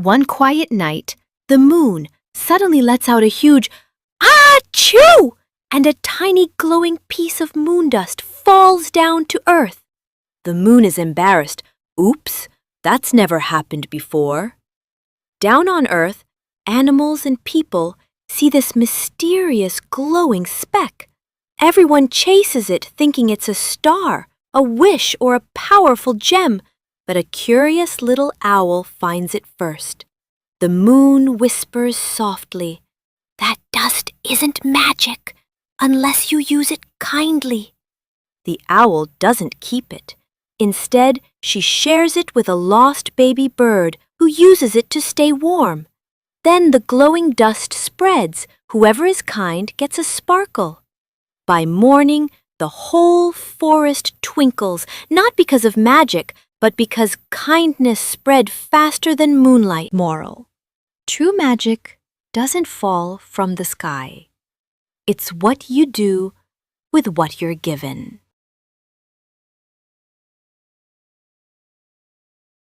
One quiet night, the moon suddenly lets out a huge "Achoo!" and a tiny glowing piece of moon dust falls down to Earth. The moon is embarrassed. Oops, that's never happened before. Down on Earth, animals and people see this mysterious glowing speck. Everyone chases it thinking it's a star, a wish, or a powerful gem, but a curious little owl finds it first. The moon whispers softly, "That dust isn't magic unless you use it kindly." The owl doesn't keep it. Instead, she shares it with a lost baby bird who uses it to stay warm. Then the glowing dust spreads. Whoever is kind gets a sparkle. By morning, the whole forest twinkles, not because of magic, but because kindness spread faster than moonlight. Moral: true magic doesn't fall from the sky. It's what you do with what you're given.